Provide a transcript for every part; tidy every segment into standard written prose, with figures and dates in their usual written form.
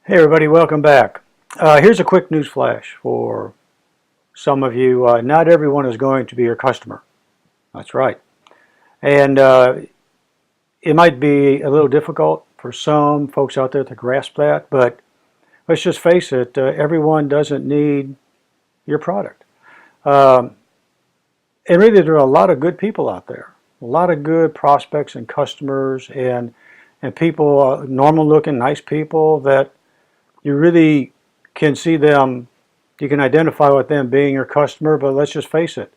Hey everybody, welcome back. Here's a quick news flash for some of you. Not everyone is going to be your customer. That's right. And it might be a little difficult for some folks out there to grasp that, but let's just face it, everyone doesn't need your product. Um, and really there are a lot of good people out there, a lot of good prospects and customers and people, normal looking, nice people that you really can see them, you can identify with them being your customer, but let's just face it,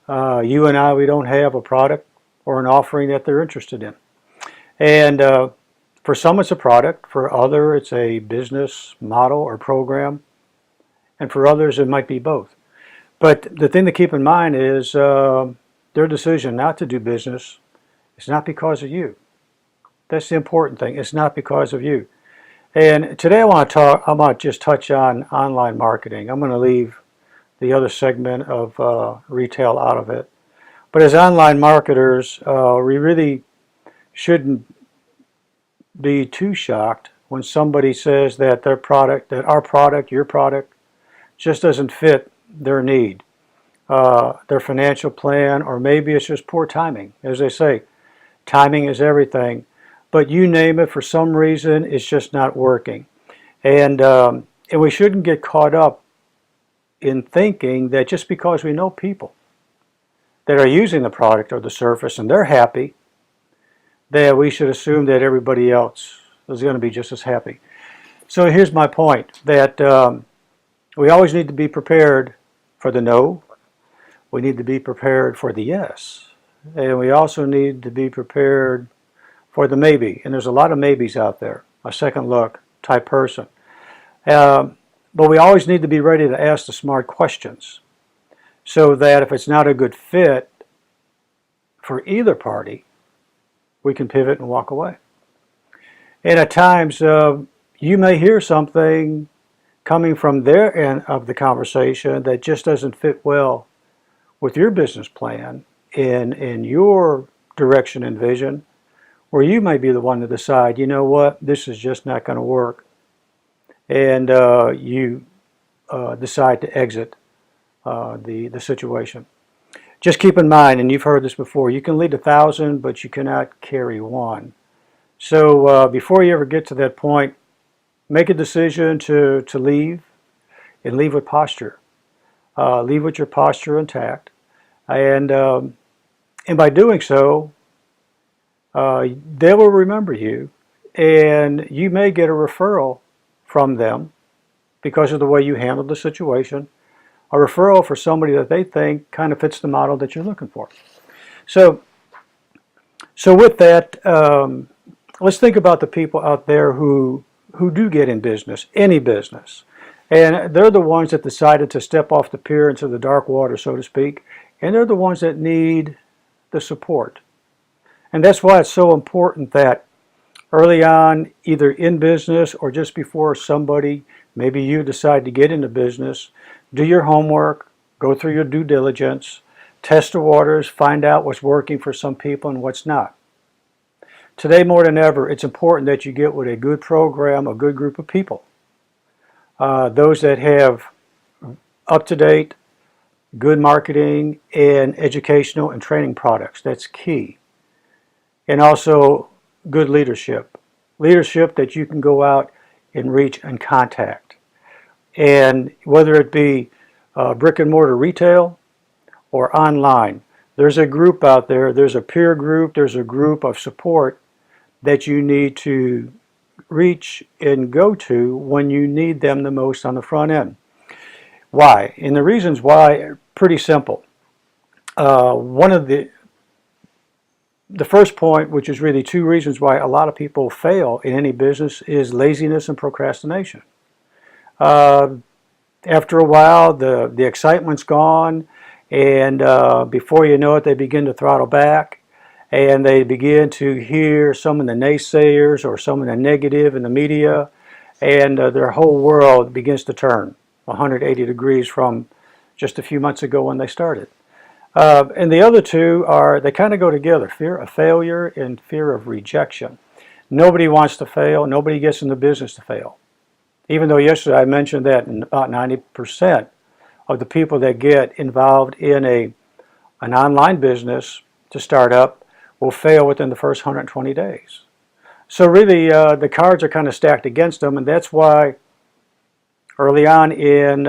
you and I, we don't have a product or an offering that they're interested in. And for some it's a product, for others it's a business model or program, and for others it might be both. But the thing to keep in mind is their decision not to do business is not because of you. That's the important thing. It's not because of you. And today I want to just touch on online marketing. I'm going to leave the other segment of retail out of it. But as online marketers, we really shouldn't be too shocked when somebody says that their product, that our product, your product, just doesn't fit their need, their financial plan, or maybe it's just poor timing. As they say, timing is everything. But you name it, for some reason, it's just not working. And we shouldn't get caught up in thinking that just because we know people that are using the product or the service and they're happy, that we should assume that everybody else is going to be just as happy. So here's my point, that we always need to be prepared for the no. We need to be prepared for the yes. And we also need to be prepared for the maybe, and there's a lot of maybes out there, a second look type person. But we always need to be ready to ask the smart questions so that if it's not a good fit for either party, we can pivot and walk away. And at times, you may hear something coming from their end of the conversation that just doesn't fit well with your business plan in your direction and vision, where you may be the one to decide, you know what, this is just not going to work, and you decide to exit the situation. Just keep in mind, and you've heard this before, you can lead 1,000, but you cannot carry one. So before you ever get to that point, make a decision to leave, and leave with posture. Leave with your posture intact, and by doing so, they will remember you, and you may get a referral from them because of the way you handled the situation, a referral for somebody that they think kind of fits the model that you're looking for. So with that, let's think about the people out there who do get in business, any business, and they're the ones that decided to step off the pier into the dark water, so to speak, and they're the ones that need the support. And that's why it's so important that early on, either in business or just before somebody, maybe you decide to get into business, do your homework, go through your due diligence, test the waters, find out what's working for some people and what's not. Today more than ever, it's important that you get with a good program, a good group of people. Those that have up-to-date, good marketing and educational and training products. That's key. And also good leadership. Leadership that you can go out and reach and contact. And whether it be brick and mortar retail or online, there's a group out there, there's a peer group, there's a group of support that you need to reach and go to when you need them the most on the front end. Why? And the reasons why are pretty simple. One of the first point, which is really two reasons why a lot of people fail in any business, is laziness and procrastination. After a while, the excitement's gone, and before you know it, they begin to throttle back, and they begin to hear some of the naysayers or some of the negative in the media, and their whole world begins to turn 180 degrees from just a few months ago when they started. And the other two are, they kind of go together, fear of failure and fear of rejection. Nobody wants to fail. Nobody gets in the business to fail. Even though yesterday I mentioned that about 90% of the people that get involved in an online business to start up will fail within the first 120 days. So really, the cards are kind of stacked against them, and that's why early on in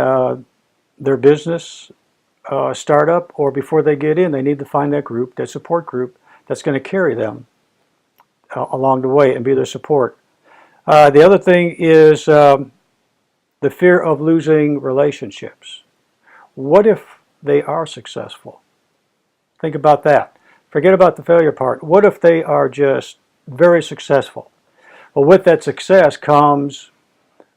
their business startup or before they get in, they need to find that group, that support group, that's going to carry them along the way and be their support. The other thing is the fear of losing relationships. What if they are successful? Think about that. Forget about the failure part. What if they are just very successful? Well, with that success comes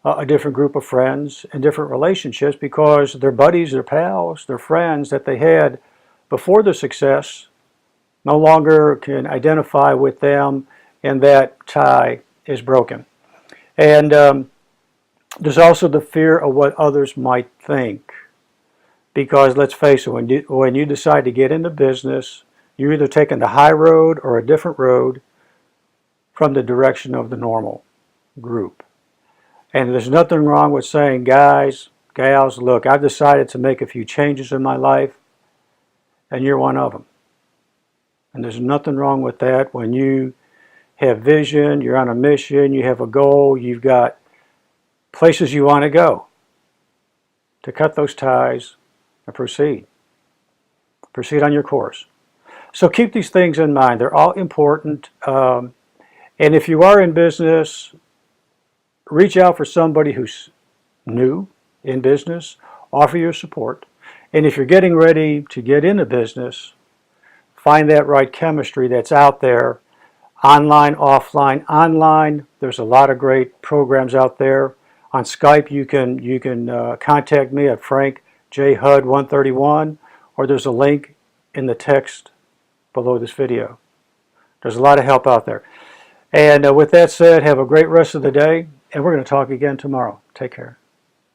a different group of friends and different relationships, because their buddies, their pals, their friends that they had before their success no longer can identify with them, and that tie is broken. And there's also the fear of what others might think. Because let's face it, when you decide to get into business, you're either taking the high road or a different road from the direction of the normal group. And there's nothing wrong with saying, guys, gals, look, I've decided to make a few changes in my life, and you're one of them. And there's nothing wrong with that. When you have vision, you're on a mission, you have a goal, you've got places you want to go, to cut those ties and proceed. Proceed on your course. So keep these things in mind. They're all important. And if you are in business, reach out for somebody who's new in business. Offer your support. And if you're getting ready to get into business, find that right chemistry that's out there, online, offline. Online, there's a lot of great programs out there. On Skype, you can contact me at frankjhud131, or there's a link in the text below this video. There's a lot of help out there. And with that said, have a great rest of the day, and we're going to talk again tomorrow. Take care.